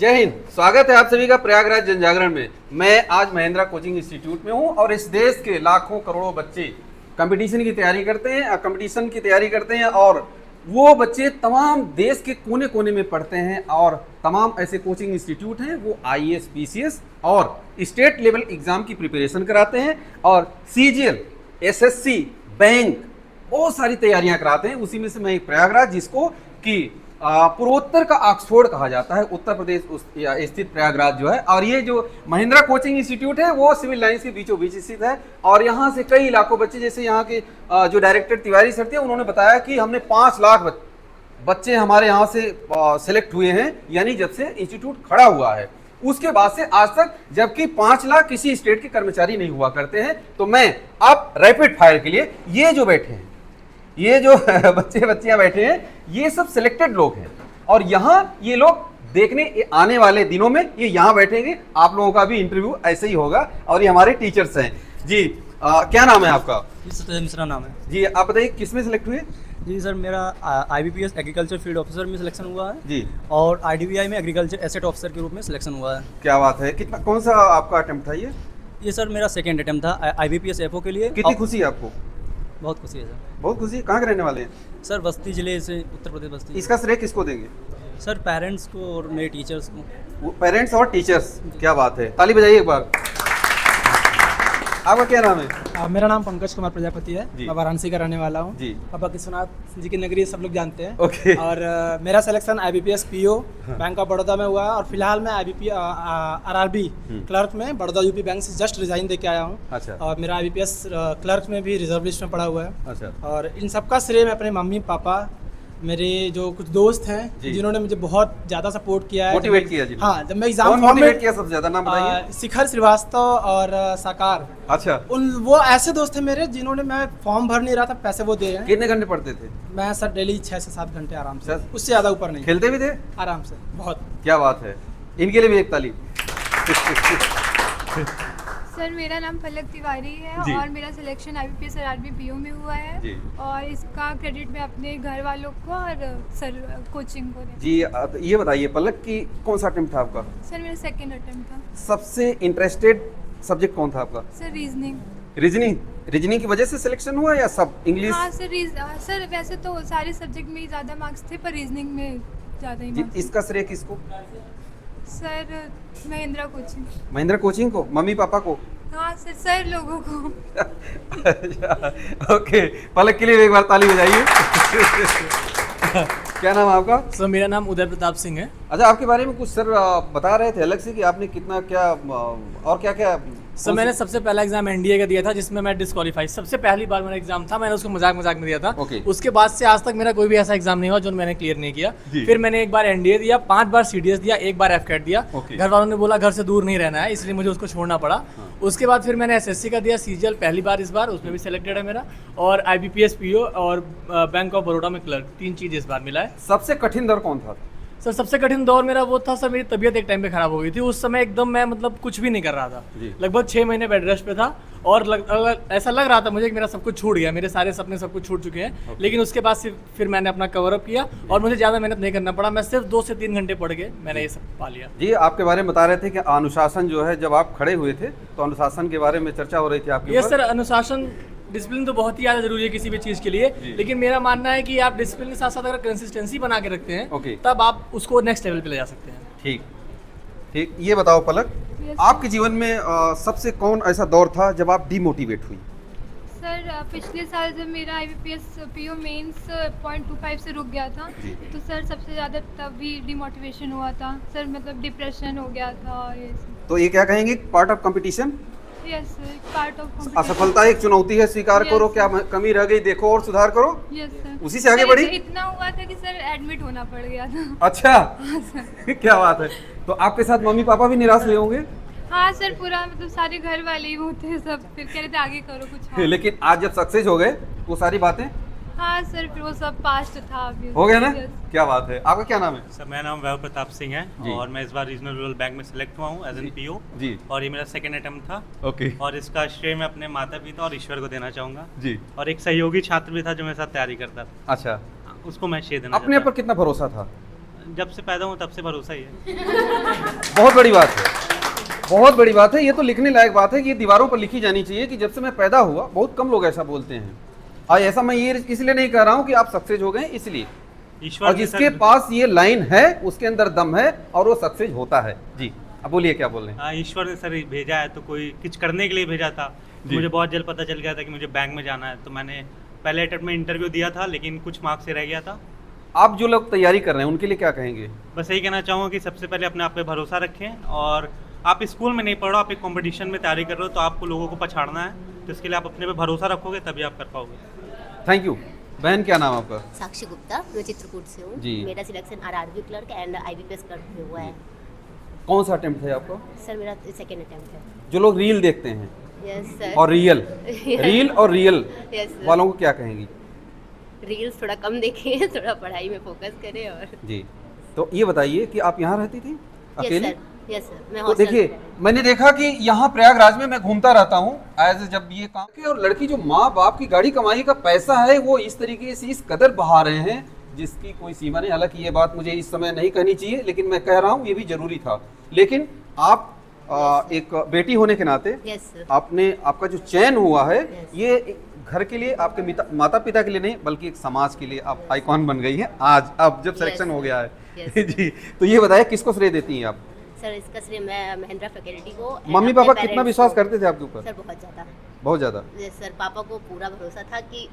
जय हिंद। स्वागत है आप सभी का प्रयागराज जनजागरण में। मैं आज महिंद्रा कोचिंग इंस्टीट्यूट में हूं और इस देश के लाखों करोड़ों बच्चे कंपटीशन की तैयारी करते हैं और वो बच्चे तमाम देश के कोने कोने में पढ़ते हैं और तमाम ऐसे कोचिंग इंस्टीट्यूट हैं वो आईएएस, पीसीएस और स्टेट लेवल एग्जाम की प्रिपरेशन कराते हैं और सीजीएल, एसएससी, बैंक बहुत सारी तैयारियां कराते हैं। उसी में से मैं एक प्रयागराज, जिसको कि पूर्वोत्तर का ऑक्सफोर्ड कहा जाता है, उत्तर प्रदेश स्थित प्रयागराज जो है। और ये जो महिंद्रा कोचिंग इंस्टीट्यूट है वो सिविल लाइंस के बीचों बीच स्थित है और यहाँ से कई लाखों बच्चे, जैसे यहाँ के जो डायरेक्टर तिवारी सर थे, उन्होंने बताया कि हमने 5 लाख बच्चे हमारे यहाँ से सिलेक्ट हुए हैं, यानी जब से इंस्टीट्यूट खड़ा हुआ है उसके बाद से आज तक, जबकि 5 लाख किसी स्टेट के कर्मचारी नहीं हुआ करते हैं। तो मैं अब रैपिड फायर के लिए ये जो बैठे हैं, ये जो बच्चियां बैठे हैं, ये सब सिलेक्टेड लोग हैं और यहाँ ये लोग देखने आने वाले दिनों में ये यहाँ बैठेंगे। आप लोगों का भी इंटरव्यू ऐसे ही होगा और ये हमारे टीचर्स हैं जी। क्या नाम है आपका? सत्येंद्र मिश्रा नाम है जी। आप बताइए किस में सिलेक्ट हुए? जी सर, मेरा आईबीपीएस एग्रीकल्चर फील्ड ऑफिसर में सिलेक्शन हुआ है जी और आईडीबीआई में एग्रीकल्चर एसेट ऑफिसर के रूप में सिलेक्शन हुआ है। क्या बात है। कितना, कौन सा आपका अटेम्प्ट था ये सर मेरा सेकेंड अटेम्प्ट था आईबीपीएस एफओ के लिए। कितनी खुशी है आपको? बहुत खुशी है सर। बहुत खुशी। कहाँ के रहने वाले हैं? सर बस्ती जिले से, उत्तर प्रदेश बस्ती। इसका श्रेय किसको देंगे? सर पेरेंट्स को और मेरे टीचर्स को। पेरेंट्स और टीचर्स। क्या बात है, ताली बजाइए एक बार। आपका क्या नाम है? मेरा नाम पंकज कुमार प्रजापति है। मैं वाराणसी का रहने वाला हूँ जी। बाबा विश्वनाथ जी की नगरी सब लोग जानते हैं। ओके। और मेरा selection IBPS PO bank of Baroda में हुआ है और फिलहाल मैं आरआरबी क्लर्क में बड़ौदा यूपी बैंक से जस्ट रिजाइन दे के आया हूँ। अच्छा। और मेरा आईबीपीएस क्लर्क में भी रिजर्व लिस्ट में पड़ा हुआ है। अच्छा। और इन सबका श्रेय मैं अपने मम्मी पापा, मेरे जो कुछ दोस्त हैं जिन्होंने मुझे बहुत ज्यादा सपोर्ट किया है, मोटिवेट किया जी। हाँ, जब मैं एग्जाम फॉर्म में किया सबसे ज्यादा, नाम बताइए। शिखर श्रीवास्तव और साकार। अच्छा। वो ऐसे दोस्त थे मेरे जिन्होंने, मैं फॉर्म भर नहीं रहा था, पैसे वो दे रहे हैं। कितने घंटे पढ़ते थे? मैं सर डेली 6 से 7 घंटे आराम से, सर? उससे ज्यादा ऊपर नहीं। खेलते भी थे? आराम से बहुत। क्या बात है। इनके लिए भी एक ताली। सर मेरा नाम पलक तिवारी है और मेरा सिलेक्शन आईबीपीएस आरआरबी पीओ में हुआ है जी। और इसका क्रेडिट मैं अपने घर वालों को और सर कोचिंग को देती जी। ये बताइए पलक की कौन सा अटेम्प्ट था आपका? हूँ। सर मेरा सेकंड अटेम्प्ट था। सबसे इंटरेस्टेड सब्जेक्ट कौन था आपका? Sir reasoning. रीजनिंग की वजह से सिलेक्शन हुआ या सब इंग्लिश? हाँ सर वैसे तो सारे सब्जेक्ट में ही ज़्यादा मार्क्स थे पर रीजनिंग में ज़्यादा ही मार्क्स। इसका श्रेय किसको? Sir Mahindra coaching. Mahindra coaching को, मम्मी पापा को? हाँ सर लोगों को। ओके। पलक के लिए एक बार ताली बजाइए। क्या नाम है आपका? सर मेरा नाम उदय प्रताप सिंह है। अच्छा, आपके बारे में कुछ सर बता रहे थे अलग से कि आपने कितना क्या और क्या क्या? सर मैंने सबसे पहला एग्जाम एनडीए का दिया था जिसमें मैं डिस्क्वालीफाई, सबसे पहली बार मेरा एग्जाम था, मैंने उसको मजाक में दिया था। उसके बाद से आज तक मेरा कोई भी ऐसा एग्जाम नहीं हुआ जो मैंने क्लियर नहीं किया। फिर मैंने एक बार एनडीए दिया, 5 बार सीडीएस दिया, 1 बार एफकेट दिया। घर वालों ने बोला घर से दूर नहीं रहना है, इसलिए मुझे उसको छोड़ना पड़ा। उसके बाद फिर मैंने एसएससी का दिया, सीजीएल पहली बार इस बार, उसमें भी सिलेक्टेड है मेरा, और आईबीपीएस पीओ और बैंक ऑफ बड़ौदा में क्लर्क, 3 चीज इस बार मिला है। सबसे कठिन दौर कौन था? सर सबसे कठिन दौर मेरा वो था सर, मेरी तबीयत एक टाइम पे खराब हो गई थी। उस समय एकदम मैं मतलब कुछ भी नहीं कर रहा था, लगभग 6 महीने बेड रेस्ट पे था और ऐसा लग रहा था मुझे कि मेरा सब कुछ छूट गया, मेरे सारे सपने सब कुछ छूट चुके हैं। लेकिन उसके बाद फिर मैंने अपना कवर अप किया और मुझे ज़्यादा मेहनत नहीं करना पड़ा। मैं सिर्फ 2 से 3 घंटे पढ़ के मैंने ये सब पा लिया। जी, आपके बारे में बता रहे थे कि अनुशासन जो है, जब आप खड़े हुए थे तो अनुशासन के बारे में चर्चा हो रही थी आपकी। ये सर अनुशासन, डिसिप्लिन तो बहुत ही ज़्यादा जरूरी है किसी भी चीज़ के लिए, लेकिन मेरा मानना है कि आप डिसिप्लिन के साथ साथ अगर कंसिस्टेंसी बना के रखते हैं तब आप उसको नेक्स्ट लेवल पे ले जा सकते हैं। ठीक। ये बताओ पलक, आपके जीवन में सबसे कौन ऐसा दौर था जब आप डिमोटिवेट हुई? सर पिछले साल जब मेरा आईबीपीएस पीओ मेंस 0.25 से रुक गया था तो सर सबसे ज़्यादा तभी डिमोटिवेशन हुआ था सर, मतलब डिप्रेशन हो गया था। ये तो ये क्या कहेंगे, part of competition? Yes sir, part of असफलता एक चुनौती है, स्वीकार करो। क्या कमी रह गई देखो और सुधार करो। Yes sir. उसी से आगे बढ़ी। इतना हुआ था कि सर एडमिट होना पड़ गया था। अच्छा। क्या बात है। तो आपके साथ मम्मी पापा भी निराश हुए होंगे? हाँ सर, पूरा मतलब सारे घर वाले ही होते हैं सब, फिर कह रहे थे आगे करो कुछ और। लेकिन आज जब सक्सेस हो गए वो सारी बातें? हाँ सर, फिर वो सब पास्ट था अभी। हो गया ना? क्या बात है। आपका क्या नाम है? सर मेरा नाम वैभव प्रताप सिंह है और मैं इस बार रीजनल रूरल बैंक में सिलेक्ट हुआ हूँ एज एन पीओ जी। और ये मेरा सेकंड अटेम्प्ट था। ओके। और इसका श्रेय मैं अपने माता पिता और ईश्वर को देना चाहूँगा जी। और एक सहयोगी छात्र भी था जो मेरे साथ तैयारी करता था। अच्छा। उसको मैं श्रेय देना अपने ऊपर कितना भरोसा था? जब से पैदा हूँ तब से भरोसा ही है। बहुत बड़ी बात है, बहुत बड़ी बात है। ये तो लिखने लायक बात है कि ये दीवारों पर लिखी जानी चाहिए कि जब से मैं पैदा हुआ। बहुत कम लोग ऐसा बोलते हैं। और ऐसा मैं ये इसलिए नहीं कह रहा हूँ कि आप सक्सेस हो गए इसलिए, और जिसके पास ये लाइन है उसके अंदर दम है और वो सक्सेस होता है। जी अब बोलिए, क्या बोल रहे हैं? हाँ, ईश्वर ने सर भेजा है तो कोई कुछ करने के लिए भेजा था। मुझे बहुत जल्द पता चल गया था कि मुझे बैंक में जाना है, तो मैंने पहले अटेम्प्ट में इंटरव्यू दिया था, लेकिन कुछ मार्क्स से रह गया था। आप जो लोग तैयारी कर रहे हैं उनके लिए क्या कहेंगे? बस यही कहना चाहूँगा कि सबसे पहले अपने आप पे भरोसा रखें, और आप स्कूल में नहीं पढ़ रहे हो, आप एक कंपटीशन में तैयारी कर रहे हो, तो आपको लोगों को पछाड़ना है, तो इसके लिए आप अपने पे भरोसा रखोगे तभी आप कर पाओगे। Thank you. बहन क्या नाम आपका? साक्षी गुप्ता, मैं चित्रकूट से हूँ जी। मेरा selection RRB clerk and IBPS clerk में हुआ है। कौन सा अटेम्प्ट है आपका? सर मेरा सेकेंड अटेम्प्ट है। जो लोग रील देखते हैं यस सर। और रियल रील और रियल यस सर। वालों को क्या कहेंगी? रील्स थोड़ा कम देखें, थोड़ा पढ़ाई में फोकस करें। और जी तो ये बताइए कि आप यहाँ रहती थी अकेले? यस सर, मैं तो हॉस्टल देखिए, मैंने देखा कि यहाँ प्रयागराज में मैं घूमता रहता हूँ एज जब ये काम के, और लड़की जो माँ बाप की गाड़ी कमाई का पैसा है वो इस तरीके से इस कदर बहा रहे हैं जिसकी कोई सीमा नहीं। हालांकि ये बात मुझे इस समय नहीं कहनी चाहिए, लेकिन मैं कह रहा हूँ ये भी जरूरी था। लेकिन आप एक बेटी होने के नाते आपने, आपका जो चयन हुआ है ये घर के लिए, आपके माता पिता के लिए नहीं बल्कि एक समाज के लिए आप आइकॉन बन गई है आज, अब जब सिलेक्शन हो गया है। जी तो ये बताइए किसको श्रेय देती हैं आप? सर इसका श्रेय मैं महिंद्रा फैकल्टी को। मम्मी पापा कितना विश्वास करते थे आपके ऊपर? सर बहुत ज़्यादा, बहुत ज़्यादा। सर पापा को पूरा भरोसा था कि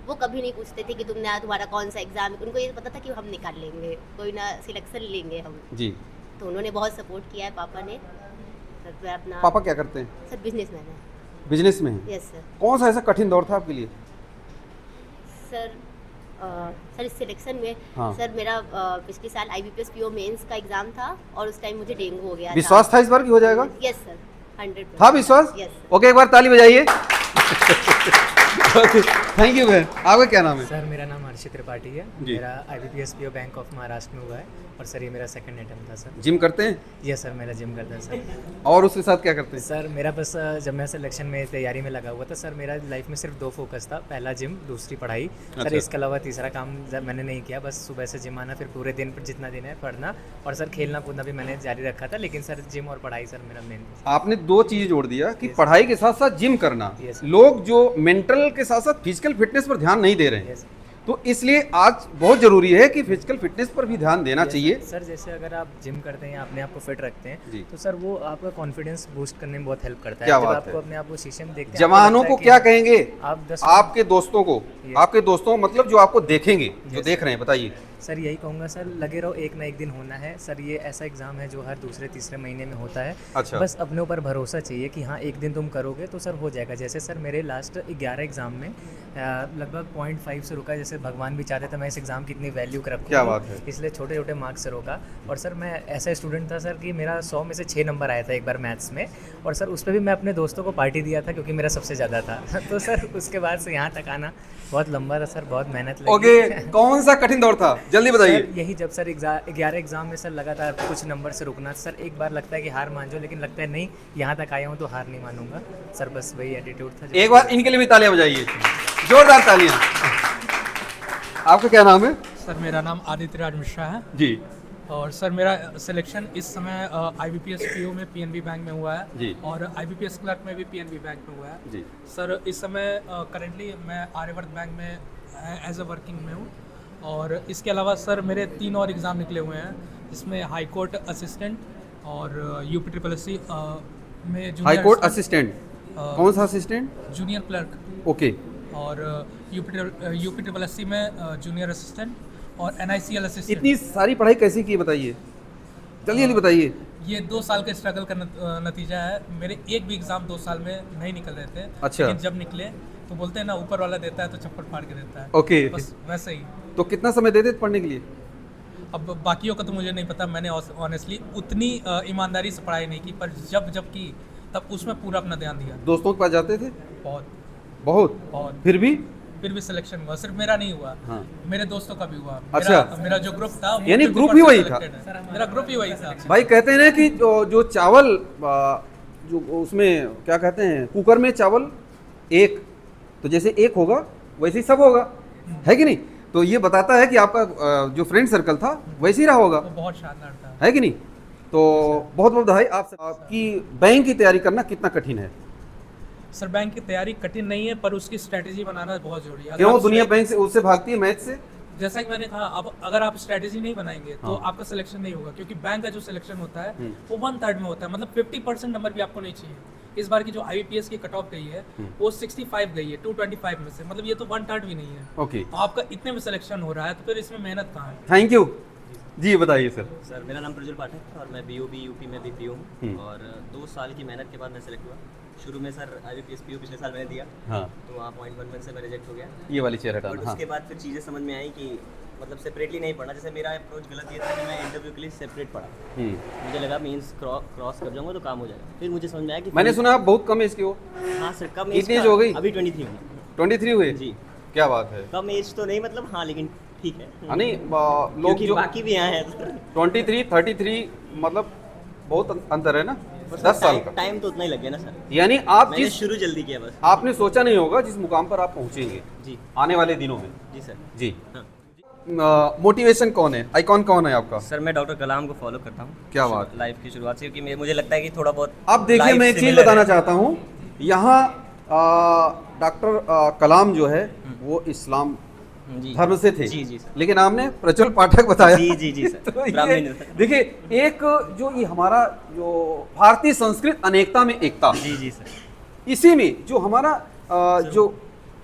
वो कभी नहीं पूछते थे कि तुमने तुम्हारा कौन सा एग्जाम है, उनको ये पता था कि हम निकाल लेंगे, कोई ना सिलेक्शन लेंगे हम। जी तो उन्होंने बहुत सपोर्ट किया है पापा ने। सर मैं अपना, पापा क्या करते हैं? सर बिजनेसमैन है। बिजनेस में है? Yes sir. कौन सा ऐसा कठिन दौर था आपके लिए? सर सर इस सिलेक्शन में हाँ। सर मेरा पिछले साल आईबीपीएस पीओ मेंस का एग्जाम था और उस टाइम मुझे डेंगू हो गया विश्वास था इस बार कि हो जाएगा? यस सर, 100% था विश्वास? यस। ओके, एक बार ताली बजाइए। थैंक यू बहन। आपका क्या नाम है? सर मेरा नाम हर्षित त्रिपाठी है। जी। मेरा IBPS PO bank of Maharashtra में हुआ है और सर ये मेरा सेकंड अटेम्प्ट था सर। जिम करते हैं? यस सर, मेरा जिम करता है सर। और उसके साथ क्या करते हैं? सर मेरा बस जब मैं सिलेक्शन में तैयारी में लगा हुआ था सर, मेरा लाइफ में सिर्फ 2 फोकस था, पहला जिम, दूसरी पढ़ाई। सर अच्छा। इसके अलावा तीसरा काम मैंने नहीं किया, बस सुबह से जिम आना, फिर पूरे दिन पर जितना दिन है पढ़ना, और सर खेलना कूदना भी मैंने जारी रखा था, लेकिन सर जिम और पढ़ाई सर मेरा मेन। आपने 2 चीजें जोड़ दिया कि पढ़ाई के साथ साथ जिम करना। Yes. लोग जो मेंटल के साथ साथ फिजिकल फिटनेस पर ध्यान नहीं दे रहे हैं, Yes. तो इसलिए आज बहुत जरूरी है कि फिजिकल फिटनेस पर भी ध्यान देना चाहिए। सर जैसे अगर आप जिम करते हैं या अपने आप को फिट रखते जी। हैं तो सर वो आपका कॉन्फिडेंस बूस्ट करने में बहुत हेल्प करता है। क्या जब बात आपको है। अपने आप को शीशे में देखते हैं, जवानों को क्या कहेंगे आप 10 आपके दोस्तों को? आपके दोस्तों मतलब जो आपको देखेंगे, जो देख रहे हैं, बताइए। सर यही कहूँगा सर, लगे रहो, एक ना एक दिन होना है सर। ये ऐसा एग्जाम है जो हर दूसरे तीसरे महीने में होता है। अच्छा। बस अपने ऊपर भरोसा चाहिए कि हाँ एक दिन तुम करोगे तो सर हो जाएगा। जैसे सर मेरे लास्ट 11 एग्जाम में लगभग 0.5 से रुका, जैसे भगवान भी चाहते थे मैं इस एग्जाम की इतनी वैल्यू रखूँ, क्या बात है। इसलिए छोटे छोटे मार्क्स से रोका। और सर मैं ऐसा स्टूडेंट था सर कि मेरा 100 में से 6 नंबर आया था एक बार मैथ्स में, और सर उस पर भी मैं अपने दोस्तों को पार्टी दिया था क्योंकि मेरा सबसे ज़्यादा था। तो सर उसके बाद से यहाँ तक आना बहुत लंबा था सर, बहुत मेहनत लगी। ओके, कौन सा कठिन दौर था, जल्दी बताइए। सर यही जब सर 11 एग्जाम में सर लगातार कुछ नंबर से रुकना सर, एक बार लगता है कि हार मान जाओ, लेकिन लगता है नहीं यहाँ तक आया हूँ तो हार नहीं मानूंगा सर, बस वही एटीट्यूड था। एक बार इनके लिए भी तालियां बजाइए, जोरदार तालियां। आपका क्या नाम है? सर मेरा नाम आदित्य राज मिश्रा है जी। और सर मेरा सिलेक्शन इस समय IBPS PO में PNB बैंक में हुआ है जी। और IBPS क्लर्क में भी PNB बैंक में हुआ है जी। सर इस समय करेंटली मैं आर्यवर्त बैंक में एज अ वर्किंग में हूँ, और इसके अलावा सर मेरे 3 और एग्ज़ाम निकले हुए हैं, इसमें हाई कोर्ट असिस्टेंट और UP SSC में हाई कोर्ट असिस्टेंट, कौन सा असिस्टेंट? Junior clerk, okay. और UP SSC में जूनियर असिस्टेंट और NICL असिस्टेंट। इतनी सारी पढ़ाई कैसे की बताइए, जल्दी जल्दी बताइए। ये 2 साल के स्ट्रगल का नतीजा है। मेरे एक भी एग्जाम 2 साल में नहीं निकल रहे थे। अच्छा। लेकिन जब निकले तो बोलते हैं ना, ऊपर वाला देता है तो चप्पल फाड़ के देता है। ओके। बस वैसे ही। तो कितना समय देते थे पढ़ने के लिए? अब बाकियों का तो मुझे नहीं पता, मैंने ऑनेस्टली उतनी ईमानदारी से पढ़ाई नहीं की, पर जब की तब उसमें पूरा अपना ध्यान दिया। दोस्तों के पास जाते थे? बहुत। फिर भी सिलेक्शन हुआ, सिर्फ मेरा नहीं हुआ। हाँ। मेरे दोस्तों का भी हुआ। अच्छा। मेरा जो ग्रुप था, यानी ग्रुप ही वही था? मेरा ग्रुप ही वही था। भाई कहते हैं ना कि जो चावल, जो उसमें क्या कहते हैं, कुकर में चावल एक, तो जैसे एक होगा वैसे ही सब होगा, है कि नहीं? तो ये बताता है कि आपका जो फ्रेंड सर्कल था वैसे ही रहा होगा, वो बहुत शानदार था। है कि नहीं? तो बहुत बहुत बधाई आपकी। बैंक की तैयारी करना कितना कठिन है? सर बैंक की तैयारी कठिन नहीं है, पर उसकी स्ट्रेटेजी बनाना बहुत जरूरी है। क्यों दुनिया बैंक से उससे भागती है, मैथ से? जैसा कि मैंने कहा, अब अगर आप स्ट्रेटेजी नहीं बनाएंगे तो आपका सिलेक्शन नहीं होगा, क्योंकि बैंक का जो सिलेक्शन होता है वो 1/3 में होता है, मतलब 50% नंबर भी आपको नहीं चाहिए। इस बार की जो IBPS की कट ऑफ गई है वो 65 गई है 225 में से, मतलब ये तो 1/3 भी नहीं है। ओके, तो आपका इतने में सिलेक्शन हो रहा है, तो फिर इसमें मेहनत कहाँ है? थैंक यू जी। बताइए सर। सर मेरा नाम प्रज्वल पाठक है और मैं BOB यूपी में भी PO हूँ और 2 साल की मेहनत के बाद मैं सेलेक्ट हुआ। शुरू में सर IBPS PO पिछले साल मैंने दिया, हाँ, तो वहाँ 0.11 से मैं रिजेक्ट हो गया। ये वाली चेयर और हटाना। हाँ, उसके बाद फिर चीज़ें समझ में आई कि मतलब सेपरेटली नहीं पढ़ना। जैसे मेरा अप्रोच गलत ये था कि मैं इंटरव्यू के लिए सेपरेट पढ़ा। मुझे लगा मीन्स क्रॉस कर जाऊंगा तो काम हो जाएगा। फिर मुझे समझ में आया कि मैंने सुना आप बहुत कम एज के हो। हाँ सर, कम कितनी एज एज हो गई? अभी 23 हुई। 23 हुए जी, क्या बात है। कम एज तो नहीं मतलब, हाँ लेकिन ठीक है। हाँ नहीं, लोग क्योंकि जो बाकी भी यहाँ है 23 33 मतलब बहुत अंतर है ना, 10 साल का। टाइम तो उतना ही लग गया ना सर, यानी आप मैंने जिस शुरू जल्दी किया बस। आपने सोचा नहीं होगा जिस मुकाम पर आप पहुंचेंगे जी आने वाले दिनों में। जी सर। जी, हाँ। मोटिवेशन कौन है, आइकॉन कौन है आपका? सर मैं डॉक्टर कलाम को फॉलो करता हूँ। क्या बात। लाइफ की शुरुआत से, क्योंकि मुझे लगता है कि थोड़ा बहुत अब देखिए, life मैं एक चीज similar बताना है। चाहता हूँ, यहाँ डॉक्टर कलाम जो है वो इस्लाम जी धर्म से थे। जी जी सर। लेकिन आपने प्रज्वल पाठक बताया। जी जी जी सर। तो ब्राह्मण ये है। देखिए, एक जो ये हमारा जो भारतीय संस्कृत अनेकता में एकता, जी जी सर। इसी में जो हमारा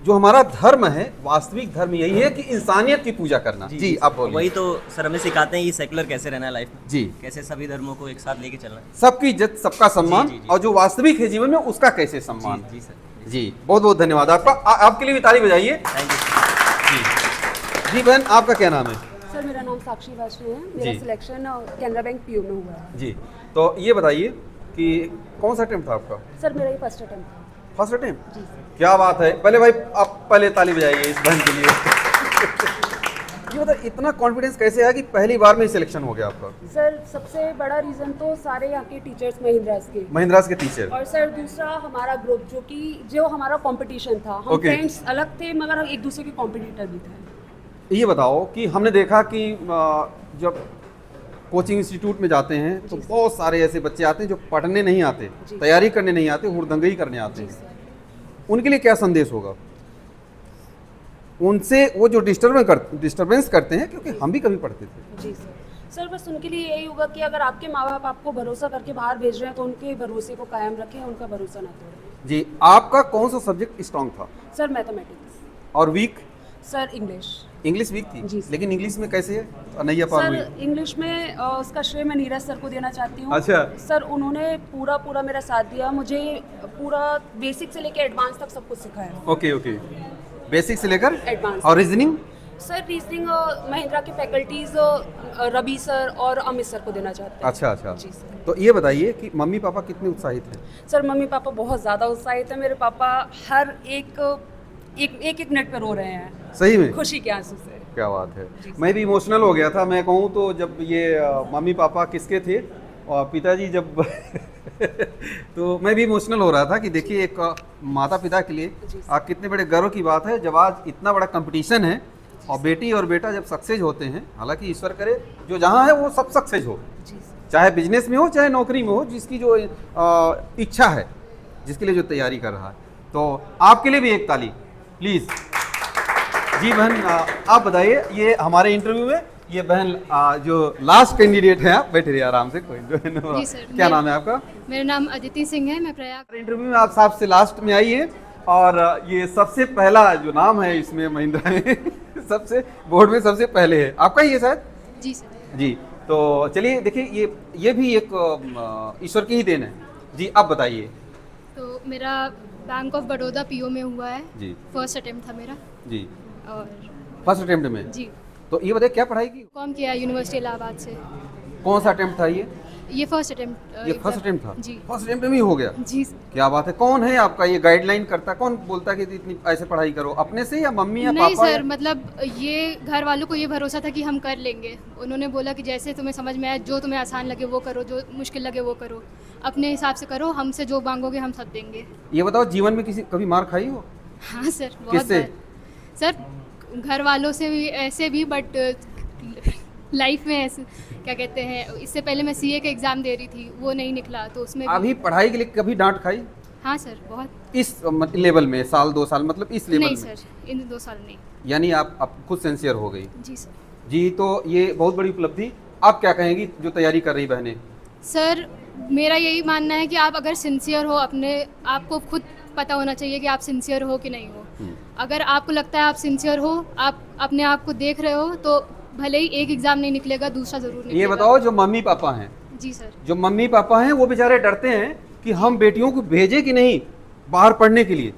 जो हमारा धर्म है, वास्तविक धर्म यही है कि इंसानियत की पूजा करना। जी आप बोलिए। वही तो सर हमें सिखाते हैं कि सेकुलर कैसे रहना है लाइफ में, जी, कैसे सभी धर्मों को एक साथ लेके चलना है। सबकी इज्जत, सबका सम्मान, जी, जी, जी। और जो वास्तविक है जीवन में उसका कैसे सम्मान। जी सर। जी, बहुत बहुत धन्यवाद आपका। आपके लिए भी ताली बजाइए। Thank you. जी बहन, आपका क्या नाम है? सर मेरा नाम साक्षी वैष्णव है। मेरा जी। सिलेक्शन कैनरा बैंक PO में हुआ है। जी, तो ये बताइए कि कौन सा अटेम्प्ट था आपका? सर मेरा ये फर्स्ट अटेम्प्ट था। First attempt? जी सर। क्या बात है। पहले भाई आप पहले ताली बजाइए इस बहन के लिए। ये बता, इतना कॉन्फिडेंस कैसे आया कि पहली बार में ही सिलेक्शन हो गया आपका? सर सबसे बड़ा रीज़न तो सारे यहाँ के टीचर्स महिंद्रास के, महिंद्रास के टीचर, और सर दूसरा हमारा ग्रुप जो हमारा कंपटीशन था। हम Okay. फ्रेंड्स अलग थे मगर हम एक दूसरे के कॉम्पिटिटर भी थे। ये बताओ कि हमने देखा कि जब कोचिंग इंस्टीट्यूट में जाते हैं तो बहुत सारे ऐसे बच्चे आते हैं जो पढ़ने नहीं आते, जी। तैयारी करने नहीं आते, हुड़दंगई करने आते जी हैं। सर। उनके लिए क्या संदेश होगा? उनसे वो जो डिस्टर्बेंस करते हैं, क्योंकि हम भी कभी पढ़ते थे। जी सर। सर बस उनके लिए यही होगा कि अगर आपके माँ बाप आपको भरोसा करके बाहर भेज रहे हैं तो उनके भरोसे को कायम रखें, उनका भरोसा ना तोड़ें। जी, आपका कौन सा सब्जेक्ट स्ट्रांग था? Sir mathematics. और weak? Sir English. English weak थी? जी सर। लेकिन इंग्लिश में कैसे है नैया पार हुई? सर इंग्लिश में उसका श्रेय मैं नीरज सर को देना चाहती हूँ। अच्छा। सर उन्होंने पूरा मेरा साथ दिया, मुझे पूरा बेसिक से लेकर एडवांस तक सब कुछ सिखाया। ओके ओके, बेसिक से लेकर एडवांस। और रीजनिंग? सर रीजनिंग महिंद्रा के फैकल्टीज रवि सर और अमित सर को देना चाहते हैं। अच्छा अच्छा। जी सर। तो ये बताइए कि मम्मी पापा कितने उत्साहित हैं? सर मम्मी पापा बहुत ज़्यादा उत्साहित है। मेरे पापा हर एक मिनट पे रो रहे हैं सही में? खुशी के आंसू से। क्या बात है। मैं भी इमोशनल हो गया था, मैं कहूँ तो, जब ये मम्मी पापा किसके थे और पिताजी जब तो मैं भी इमोशनल हो रहा था कि देखिए एक माता पिता के लिए कितने बड़े गर्व की बात है जब आज इतना बड़ा कंपटीशन है और बेटी और बेटा जब सक्सेस होते हैं। हालांकि ईश्वर करे जो जहाँ है वो सब सक्सेस हो, चाहे बिजनेस में हो चाहे नौकरी में हो, जिसकी जो इच्छा है, जिसके लिए जो तैयारी कर रहा है। तो आपके लिए भी एक ताली प्लीज़। जी बहन, आप बताइए, ये हमारे इंटरव्यू में ये बहन जो लास्ट कैंडिडेट है, आप बैठे रहिए आराम से, कोई जी सर। क्या नाम है आपका? मेरा नाम अदिति सिंह है, मैं प्रयाग। इंटरव्यू में आप सबसे लास्ट में आई है और ये सबसे पहला जो नाम है इसमें महिंद्रा में सबसे बोर्ड में सबसे पहले है आपका ही है शायद? जी सर। जी, तो चलिए देखिए, ये भी एक ईश्वर की ही देन है। जी आप बताइए। तो मेरा बैंक ऑफ बड़ौदा PO में हुआ है। जी। फर्स्ट अटेम्प्ट था मेरा। जी, और फर्स्ट अटेम्प्ट में? जी। तो ये बताइए क्या पढ़ाई की? कॉम किया यूनिवर्सिटी इलाहाबाद से। कौन सा अटेम्प्ट था ये? ये फर्स्ट अटेम्प्ट। ये फर्स्ट अटेम्प्ट था? जी। फर्स्ट अटेम्प्ट में ही हो गया? जी। क्या बात है। कौन है आपका ये गाइडलाइन करता, कौन बोलता है कि इतनी ऐसे पढ़ाई करो? अपने से या मम्मी या नहीं पापा? सर, मतलब ये घर वालों को ये भरोसा था कि हम कर लेंगे। उन्होंने बोला कि जैसे तुम्हें समझ में आए, जो तुम्हें आसान लगे वो करो, जो मुश्किल लगे वो करो, अपने हिसाब से करो, हमसे जो मांगोगे हम सब देंगे। ये बताओ, जीवन में किसी कभी मार खाई हो? हाँ सर, बहुत किससे? बार। सर घर वालों से भी ऐसे भी, बट लाइफ में ऐसे क्या कहते हैं, इससे पहले मैं सीए का एग्ज़ाम दे रही थी, वो नहीं निकला, तो उसमें अभी पढ़ाई के लिए कभी डांट खाई हाँ सर, बहुत। इस लेवल में, साल 2 साल मतलब इस लेवल नहीं में? सर, इन 2 साल नहीं। यानी आप खुद सिंसियर हो गई। जी सर। जी, तो ये बहुत बड़ी उपलब्धि। आप क्या कहेंगी जो तैयारी कर रही बहनें? सर मेरा यही मानना है कि आप अगर सिंसियर हो, अपने आपको खुद पता होना चाहिए कि आप सिंसियर हो कि नहीं हो। अगर आपको लगता है आप सिंसियर हो, आप अपने आप को देख रहे हो, तो भले ही एक एग्ज़ाम नहीं निकलेगा, दूसरा ज़रूर निकलेगा। ये बताओ, जो मम्मी पापा हैं, जी सर, जो मम्मी पापा हैं वो बेचारे डरते हैं कि हम बेटियों को भेजें कि नहीं बाहर पढ़ने के लिए,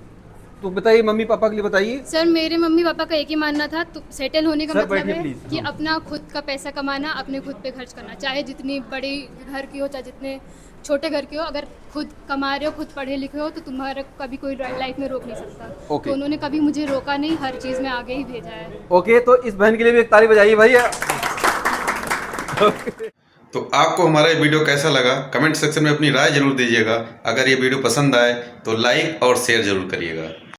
तो बताइए, मम्मी पापा के लिए बताइए। सर मेरे मम्मी पापा का एक ही मानना था, तो सेटल होने का सर, मतलब बैठिए है प्लीज। कि हाँ। अपना खुद का पैसा कमाना, अपने खुद पे खर्च करना, चाहे जितनी बड़ी घर की हो, चाहे जितने छोटे घर के हो, अगर खुद कमा रहे हो, खुद पढ़े लिखे हो, तो तुम्हारा कभी कोई लाइफ में रोक नहीं सकता। ओके। तो उन्होंने कभी मुझे रोका नहीं, हर चीज़ में आगे ही भेजा है। ओके, तो इस बहन के लिए भी एक ताली बजाइए भैया। तो आपको हमारा ये वीडियो कैसा लगा कमेंट सेक्शन में अपनी राय जरूर दीजिएगा। अगर ये वीडियो पसंद आए तो लाइक और शेयर जरूर करिएगा।